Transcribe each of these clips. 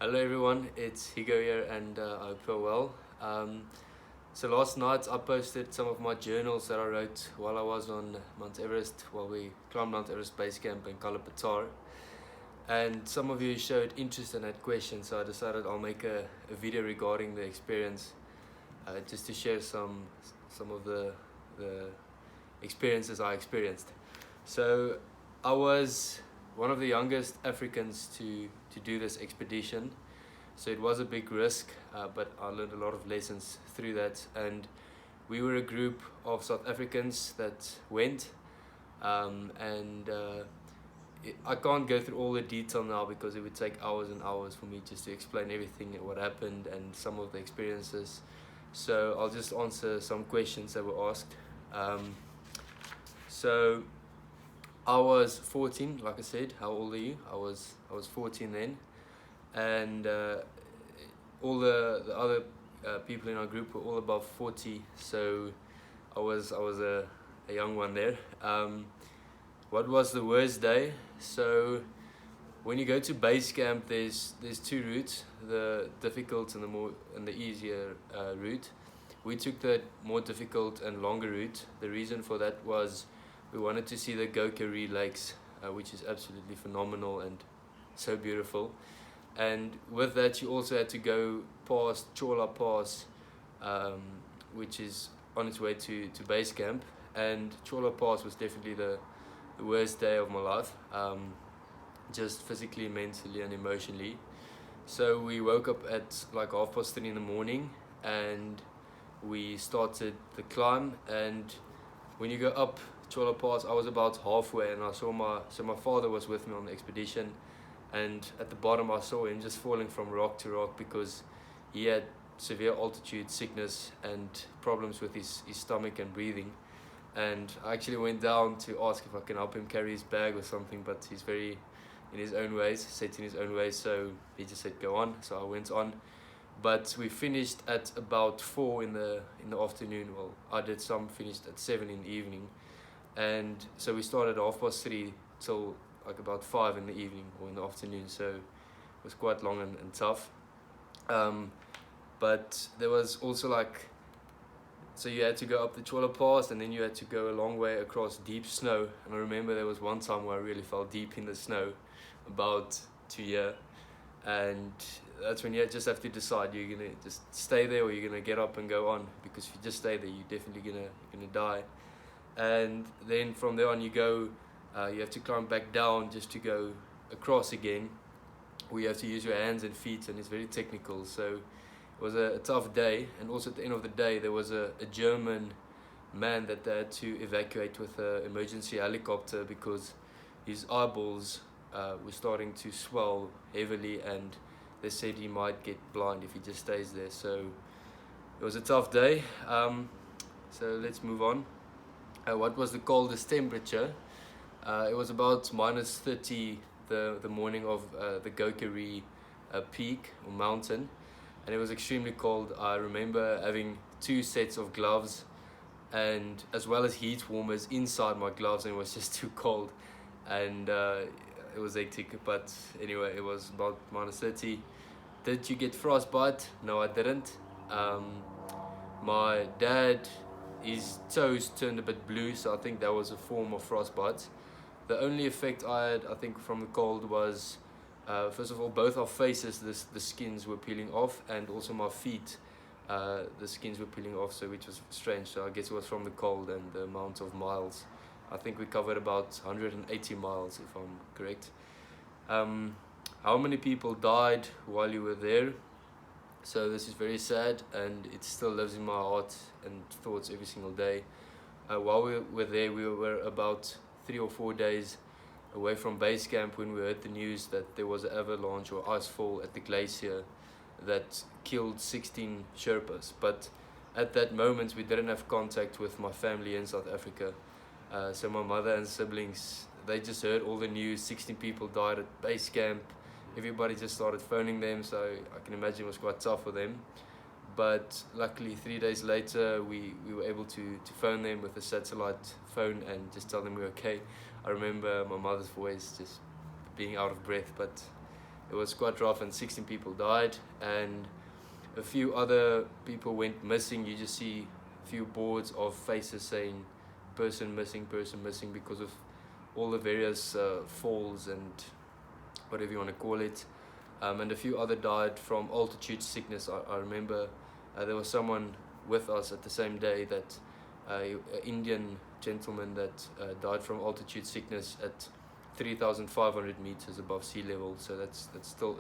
Hello everyone, it's Higo here and I hope you're well. So last night I posted some of my journals that I wrote while I was on Mount Everest, while we climbed Mount Everest Base Camp in Kalapathar. And some of you showed interest and had questions, so I decided I'll make a video regarding the experience, just to share some of the experiences I experienced. So I was one of the youngest Africans to do this expedition, so it was a big risk, but I learned a lot of lessons through that. And we were a group of South Africans that went, and I can't go through all the detail now because it would take hours and hours for me just to explain everything and what happened and some of the experiences. So I'll just answer some questions that were asked. So I was 14, like I said. How old are you? I was 14 then, and all the other people in our group were all above 40. So I was a young one there. What was the worst day? So when you go to base camp, there's two routes: the difficult and the easier route. We took the more difficult and longer route. The reason for that was we wanted to see the Gokyo Ri lakes, which is absolutely phenomenal and so beautiful. And with that, you also had to go past Cho La Pass, which is on its way to base camp. And Cho La Pass was definitely the worst day of my life, just physically, mentally, and emotionally. So we woke up at like 3:30 in the morning, and we started the climb. And when you go up Cho La Pass, I was about halfway, and I saw my father was with me on the expedition, and at the bottom I saw him just falling from rock to rock because he had severe altitude sickness and problems with his stomach and breathing. And I actually went down to ask if I can help him carry his bag or something, but he's very in his own ways, set in his own ways, so he just said go on. So I went on, but we finished at about 4 in the afternoon. Well, I did some, finished at 7 in the evening. And so we started at 3:30 till like about 5 in the evening or in the afternoon, so it was quite long and tough. But there was also like, so you had to go up the Cho La Pass, and then you had to go a long way across deep snow. And I remember there was one time where I really fell deep in the snow, about 2 years. And that's when you just have to decide, you're gonna just stay there or you're gonna get up and go on, because if you just stay there, you're definitely gonna die. And then from there on you go, you have to climb back down just to go across again, where you have to use your hands and feet, and it's very technical. So it was a tough day. And also at the end of the day, there was a German man that they had to evacuate with an emergency helicopter because his eyeballs were starting to swell heavily, and they said he might get blind if he just stays there. So it was a tough day. So let's move on. What was the coldest temperature? It was about -30 the morning of the Gokyo Ri peak or mountain, and it was extremely cold. I remember having 2 sets of gloves, and as well as heat warmers inside my gloves, and it was just too cold, and it was hectic. But anyway, it was about -30. Did you get frostbite? No, I didn't. My dad, his toes turned a bit blue, so I think that was a form of frostbite. The only effect I had, I think, from the cold was, first of all, both our faces, the skins were peeling off, and also my feet, the skins were peeling off, so which was strange. So I guess it was from the cold and the amount of miles. I think we covered about 180 miles, if I'm correct. How many people died while you were there? So this is very sad, and it still lives in my heart and thoughts every single day. While we were there, we were about 3 or 4 days away from base camp when we heard the news that there was an avalanche or icefall at the glacier that killed 16 Sherpas. But at that moment, we didn't have contact with my family in South Africa. So my mother and siblings, they just heard all the news. 16 people died at base camp. Everybody just started phoning them, so I can imagine it was quite tough for them. But luckily 3 days later, we were able to phone them with a satellite phone and just tell them we're okay. I remember my mother's voice just being out of breath, but it was quite rough, and 16 people died, and a few other people went missing. You just see a few boards of faces saying person missing, because of all the various falls and whatever you want to call it. And a few other died from altitude sickness. I remember there was someone with us at the same day, that an Indian gentleman that died from altitude sickness at 3,500 meters above sea level. So that's still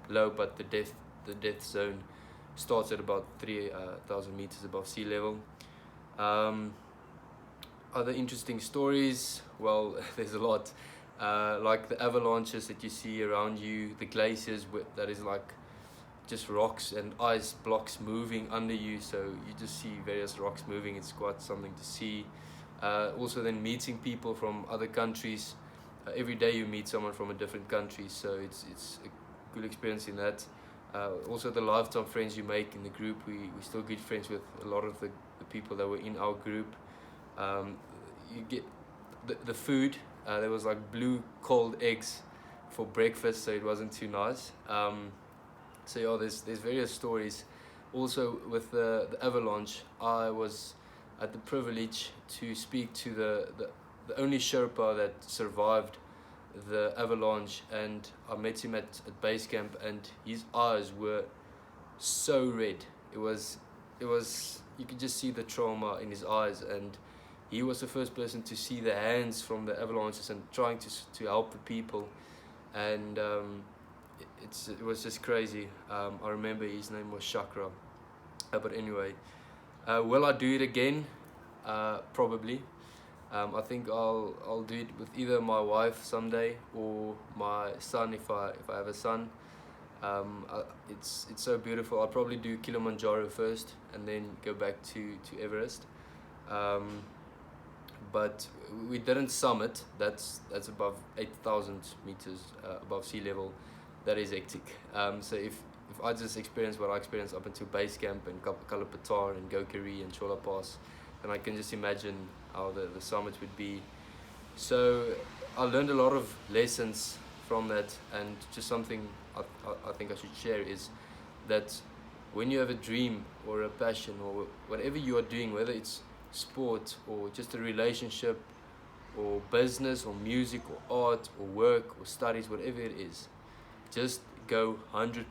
low, but the death zone starts at about 3,000 meters above sea level. Other interesting stories, well, there's a lot. Like the avalanches that you see around you, the glaciers that is like just rocks and ice blocks moving under you, so you just see various rocks moving. It's quite something to see. Also then meeting people from other countries. Every day you meet someone from a different country, so it's a good experience in that. Also the lifetime friends you make in the group. We're still good friends with a lot of the people that were in our group. You get the food. There was like blue cold eggs for breakfast, so it wasn't too nice. So yeah, there's various stories. Also with the avalanche, I was at the privilege to speak to the only Sherpa that survived the avalanche, and I met him at base camp, and his eyes were so red. It was you could just see the trauma in his eyes, and he was the first person to see the hands from the avalanches and trying to help the people, and it was just crazy. I remember his name was Chakra. But anyway, will I do it again? Probably. I think I'll do it with either my wife someday or my son if I have a son. It's so beautiful. I'll probably do Kilimanjaro first and then go back to Everest. But we didn't summit. That's above 8,000 meters above sea level. That is hectic. So if I just experience what I experienced up until base camp and Kalapathar and Gokyo Ri and Cho La Pass, then I can just imagine how the summit would be. So I learned a lot of lessons from that, and just something I think I should share is that when you have a dream or a passion or whatever you are doing, whether it's sport or just a relationship or business or music or art or work or studies, whatever it is, just go 100%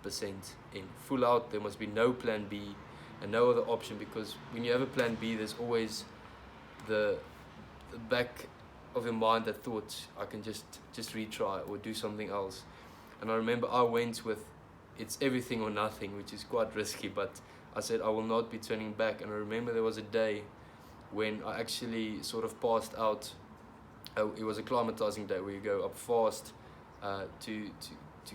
in, full out. There must be no plan B and no other option, because when you have a plan B, there's always the back of your mind that thought, I can just retry or do something else. And I remember I went with it's everything or nothing, which is quite risky, but I said I will not be turning back. And I remember there was a day when I actually sort of passed out. It was a climatizing day where you go up fast to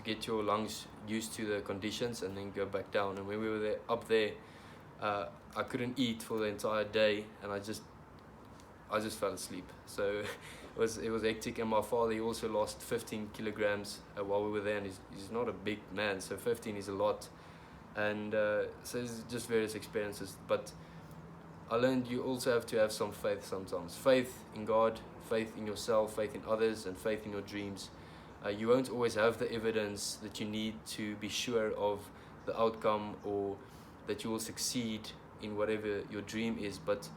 get your lungs used to the conditions and then go back down. And when we were up there, I couldn't eat for the entire day, and I just fell asleep. So it was hectic. And my father, he also lost 15 kilograms while we were there, and he's not a big man, so 15 is a lot. And so it's just various experiences. But I learned you also have to have some faith sometimes. Faith in God, faith in yourself, faith in others, and faith in your dreams. You won't always have the evidence that you need to be sure of the outcome or that you will succeed in whatever your dream is. But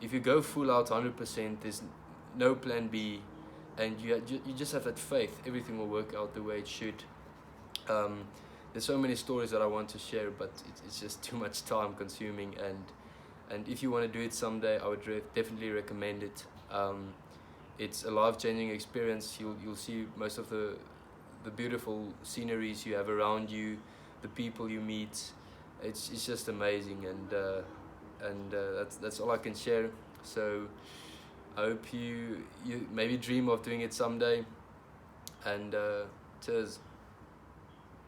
if you go full out 100%, there's no plan B, and you just have that faith, everything will work out the way it should. There's so many stories that I want to share, but it's just too much time consuming, and if you want to do it someday, I would definitely recommend it. It's a life-changing experience. You'll see most of the beautiful sceneries you have around you, the people you meet. It's just amazing, and that's all I can share. So I hope you maybe dream of doing it someday, and cheers.